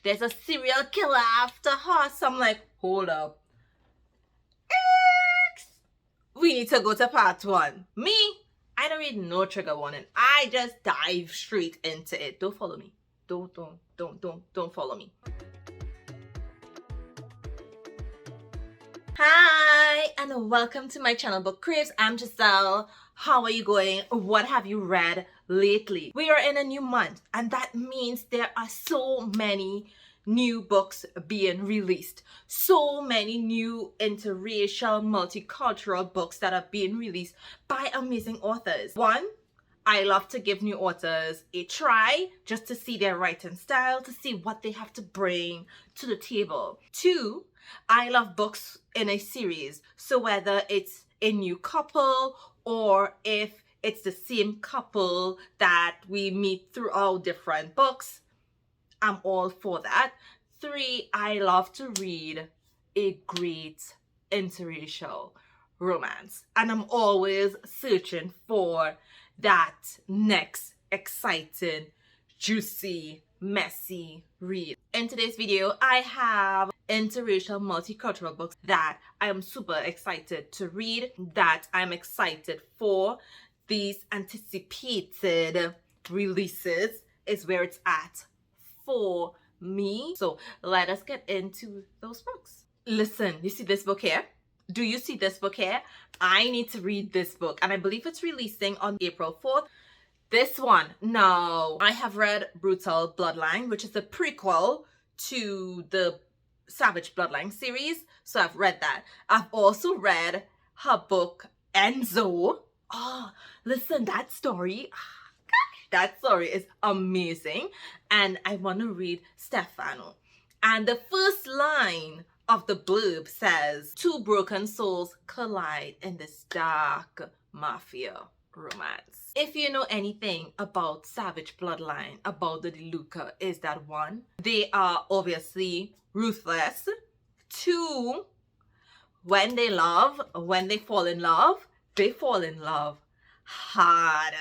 there's a serial killer after her. So I'm like, hold up. We need to go to part 1. Me, I don't read no trigger warning. I just dive straight into it. Don't follow me. Don't follow me. Hi, and welcome to my channel, Book Craves. I'm Giselle. How are you going? What have you read lately? We are in a new month, and that means there are so many new books being released. So many new interracial, multicultural books that are being released by amazing authors. One, I love to give new authors a try just to see their writing style, to see what they have to bring to the table. Two, I love books in a series. So whether it's a new couple or if it's the same couple that we meet throughout different books, I'm all for that. Three, I love to read a great interracial romance. And I'm always searching for that next exciting, juicy, messy read. In today's video, I have interracial multicultural books that I am super excited to read, that I'm excited for. These anticipated releases is where it's at for me. So let us get into those books. Listen, you see this book here? Do you see this book here? I need to read this book, and I believe it's releasing on April 4th. This one, no. I have read Brutal Bloodline, which is a prequel to the Savage Bloodline series. So I've read that. I've also read her book, Enzo. Oh, listen, that story is amazing. And I want to read Stefano. And the first line of the blurb says, two broken souls collide in this dark mafia romance. If you know anything about Savage Bloodline, about the DeLuca, is that one, they are obviously ruthless. Two, when they fall in love, they fall in love hard.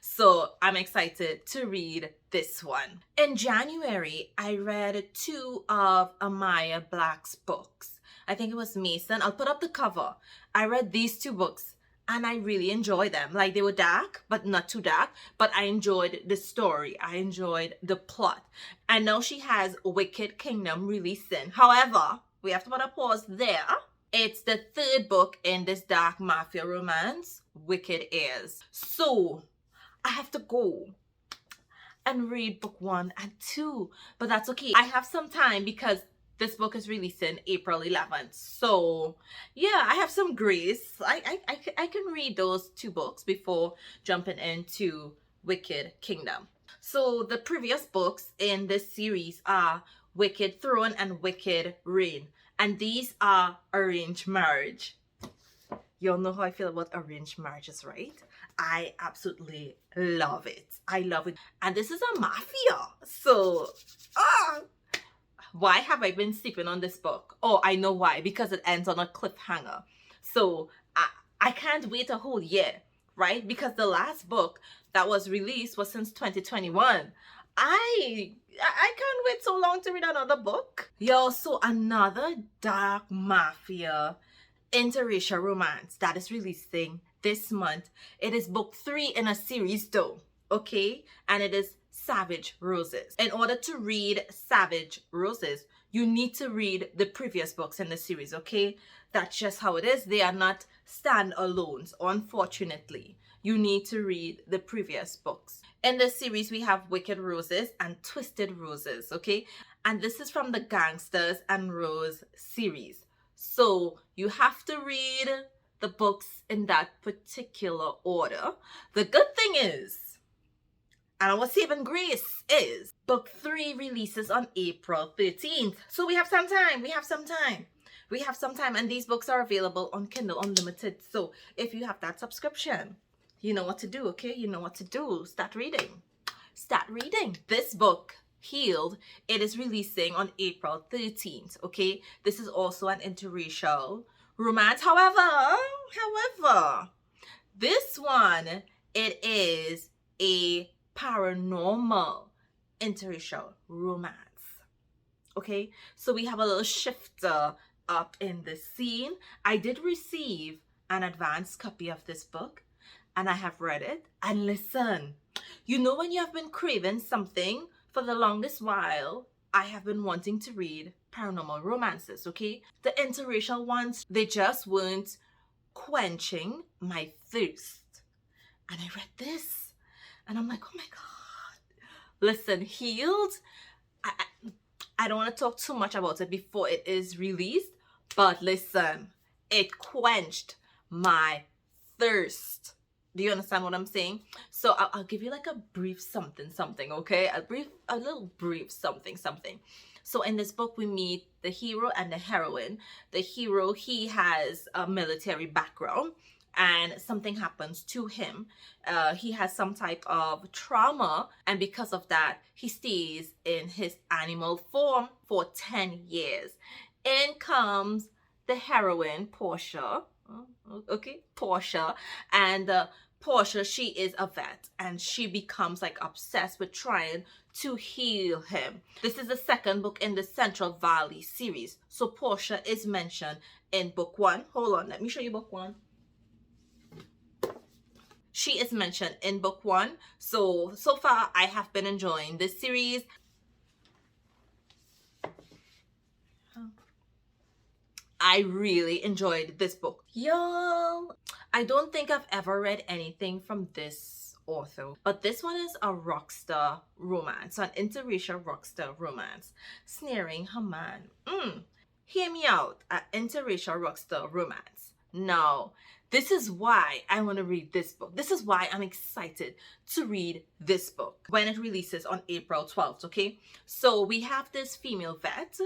So I'm excited to read this one. In January, I read 2 of Amaya Black's books. I think it was Mason. I'll put up the cover. I read these 2 books and I really enjoyed them. Like, they were dark, but not too dark. But I enjoyed the story. I enjoyed the plot. And now she has Wicked Kingdom releasing. However, we have to put a pause there. It's the 3rd book in this dark mafia romance, Wicked Heirs. So I have to go and read book 1 and 2. But that's okay. I have some time because this book is releasing April 11th. So yeah, I have some grace. I can read those 2 books before jumping into Wicked Kingdom. So the previous books in this series are Wicked Throne and Wicked Reign. And these are arranged marriage. Y'all know how I feel about arranged marriages, right? I absolutely love it. I love it. And this is a mafia. So, why have I been sleeping on this book? Oh, I know why. Because it ends on a cliffhanger. So, I can't wait a whole year, right? Because the last book that was released was since 2021. I can't wait so long to read another book. Yo, so another dark mafia interracial romance that is releasing this month. It is book 3 in a series though, okay? And it is Savage Roses. In order to read Savage Roses, you need to read the previous books in the series, okay? That's just how it is. They are not standalones, unfortunately. You need to read the previous books. In this series, we have Wicked Roses and Twisted Roses, okay? And this is from the Gangsters and Rose series. So you have to read the books in that particular order. The good thing is, and our saving grace is, book 3 releases on April 13th. So we have some time. And these books are available on Kindle Unlimited. So if you have that subscription, you know what to do, okay? You know what to do. Start reading. This book, Healed, it is releasing on April 13th, okay? This is also an interracial romance. However, this one, it is a paranormal interracial romance. Okay, so we have a little shifter up in the scene. I did receive an advanced copy of this book and I have read it. And listen, you know, when you have been craving something for the longest while, I have been wanting to read paranormal romances, okay? The interracial ones, they just weren't quenching my thirst. And I read this and I'm like, oh my God. Listen, Healed, I don't want to talk too much about it before it is released, but listen, it quenched my thirst. Do you understand what I'm saying? So I'll give you like a brief something, okay? A little brief something. So in this book, we meet the hero and the heroine. The hero, he has a military background and something happens to him. He has some type of trauma, and because of that, he stays in his animal form for 10 years. In comes the heroine, Portia. Okay, Portia. And Portia, she is a vet and she becomes like obsessed with trying to heal him. This is the second book in the Central Valley series. So Portia is mentioned in book 1. Hold on, let me show you book 1. She is mentioned in book 1. So far I have been enjoying this series. I really enjoyed this book. Y'all, I don't think I've ever read anything from this author, but this one is a Rockstar romance, an interracial Rockstar romance, snaring her man. Hear me out, an interracial Rockstar romance. Now, this is why I want to read this book. This is why I'm excited to read this book when it releases on April 12th, okay? So we have this female vet.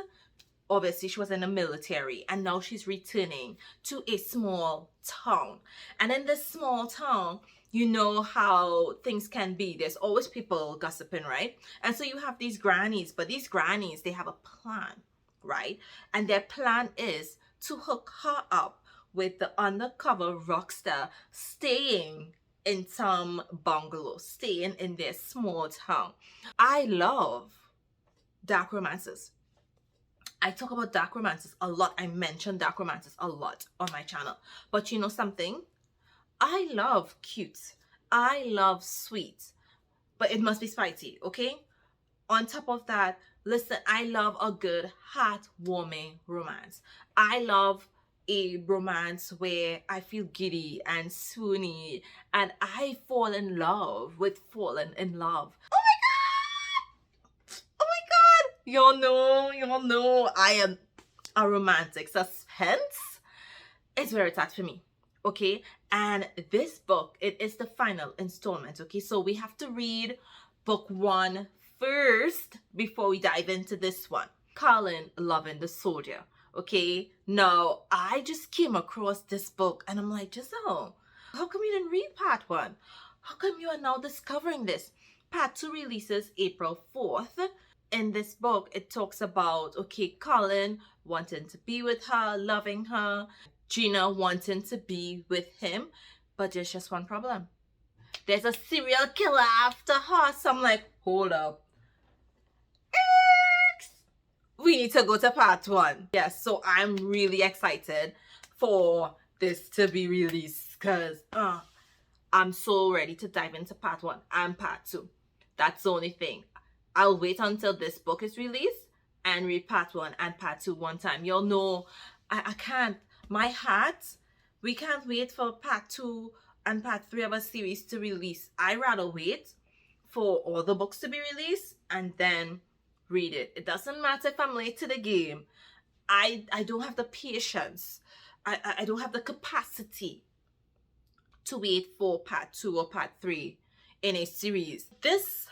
Obviously, she was in the military and now she's returning to a small town. And in this small town, you know how things can be. There's always people gossiping, right? And so you have these grannies, but these grannies, they have a plan, right? And their plan is to hook her up with the undercover rockstar staying in some bungalow, staying in their small town. I love dark romances. I talk about dark romances a lot. I mention dark romances a lot on my channel. But you know something? I love cute. I love sweet. But it must be spicy, okay? On top of that, listen, I love a good heartwarming romance. I love a romance where I feel giddy and swoony and I fall in love with falling in love. Y'all know I am a romantic. Suspense is where it's at for me, okay? And this book, it is the final installment, okay? So we have to read book 1 first before we dive into this one. Colin loving the soldier, okay? Now, I just came across this book and I'm like, Giselle, how come you didn't read part 1? How come you are now discovering this? Part 2 releases April 4th. In this book, it talks about, okay, Colin wanting to be with her, loving her, Gina wanting to be with him, but there's just one problem. There's a serial killer after her. So I'm like, hold up. We need to go to part 1. Yes, so I'm really excited for this to be released because I'm so ready to dive into part 1 and part 2. That's the only thing. I'll wait until this book is released and read part 1 and part 2 one time. Y'all know I can't. My heart, we can't wait for part 2 and part 3 of a series to release. I rather wait for all the books to be released and then read it. It doesn't matter if I'm late to the game. I don't have the patience. I don't have the capacity to wait for part 2 or part 3 in a series. This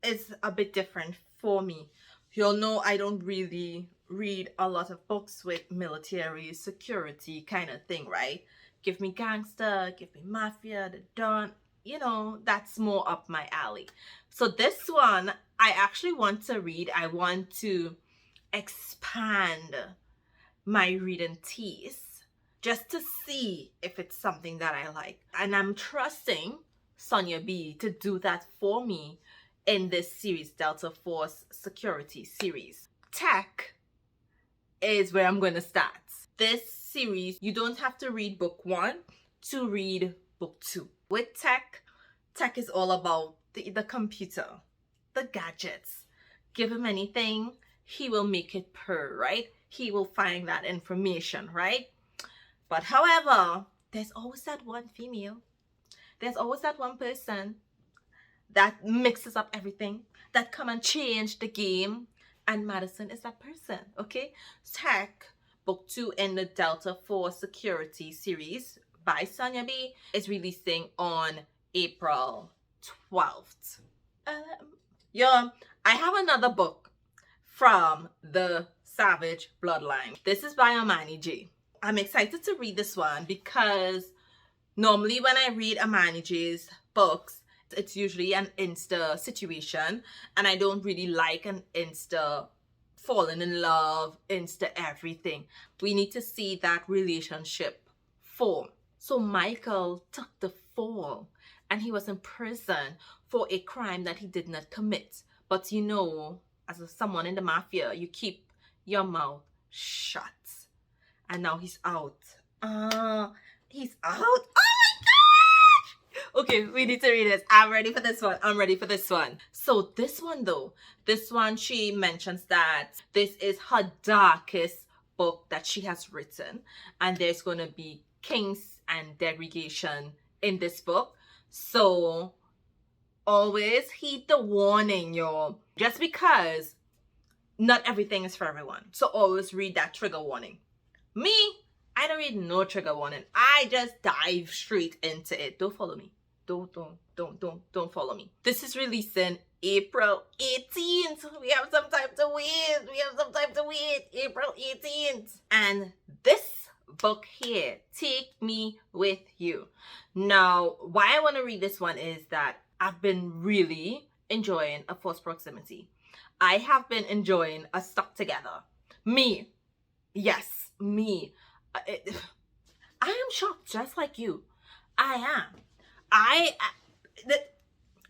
is a bit different for me. You'll know I don't really read a lot of books with military security kind of thing, right? Give me gangster, give me mafia, the Don, you know, that's more up my alley. So this one, I actually want to read. I want to expand my reading taste just to see if it's something that I like. And I'm trusting Sonja B to do that for me in this series, Delta Force Security series. tech is where I'm going to start. This series, you don't have to read book 1 to read book 2. With tech is all about the computer, the gadgets. Give him anything, he will make it purr, right? He will find that information, right? But however, there's always that one female. There's always that one person that mixes up everything, that come and change the game. And Madison is that person, okay? Tech, book 2 in the Delta Force Security series by Sonja B is releasing on April 12th. I have another book from the Savage Bloodline. This is by Imani J. I'm excited to read this one because normally when I read Imani J's books, it's usually an Insta situation, and I don't really like an Insta falling in love, Insta everything. We need to see that relationship form. So Michael took the fall, and he was in prison for a crime that he did not commit. But you know, as someone in the mafia, you keep your mouth shut. And now he's out. He's out. Okay, we need to read this. I'm ready for this one. So this one though, she mentions that this is her darkest book that she has written, and there's going to be kings and degradation in this book. So always heed the warning, y'all. Just because not everything is for everyone. So always read that trigger warning. Me, I don't read no trigger warning. I just dive straight into it. Don't follow me. Don't follow me. This is releasing April 18th. We have some time to wait. April 18th. And this book here, Take Me With You. Now, why I want to read this one is that I've been really enjoying A Forced Proximity. I have been enjoying A Stuck Together. Me. Yes, me. I am shocked just like you. I am.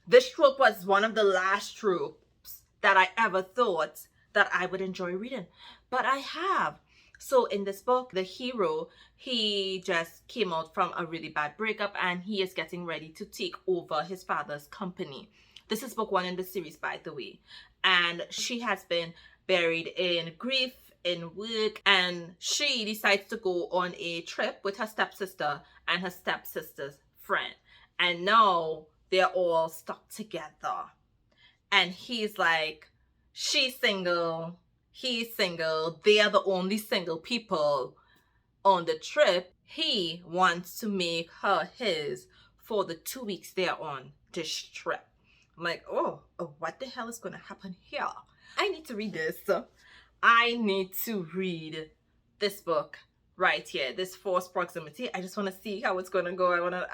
This trope was one of the last tropes that I ever thought that I would enjoy reading. But I have. So in this book, the hero, he just came out from a really bad breakup and he is getting ready to take over his father's company. This is book 1 in the series, by the way. And she has been buried in grief, in work, and she decides to go on a trip with her stepsister and her stepsister's friend. And now they're all stuck together. And he's like, she's single, he's single, they are the only single people on the trip. He wants to make her his for the 2 weeks they're on this trip. I'm like, oh, what the hell is going to happen here? I need to read this. I need to read this book right here, this Forced Proximity. I just want to see how it's going to go.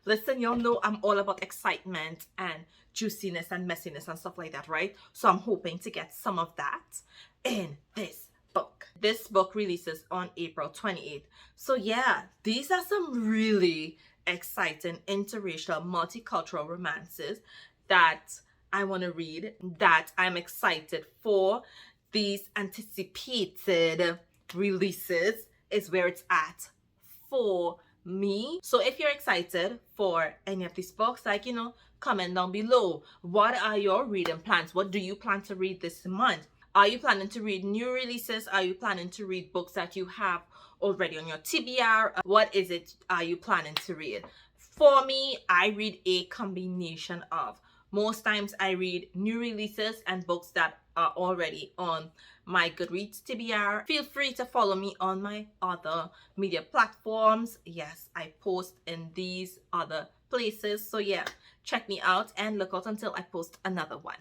Listen, y'all know I'm all about excitement and juiciness and messiness and stuff like that, right? So I'm hoping to get some of that in this book. This book releases on April 28th. So yeah, these are some really exciting interracial, multicultural romances that I want to read, that I'm excited for. These anticipated releases is where it's at for me. So if you're excited for any of these books, like, you know, comment down below. What are your reading plans? What do you plan to read this month? Are you planning to read new releases? Are you planning to read books that you have already on your TBR? What is it are you planning to read? For me, I read a combination of. Most times I read new releases and books that are already on my Goodreads TBR. Feel free to follow me on my other media platforms. Yes, I post in these other places. So yeah, check me out and look out until I post another one.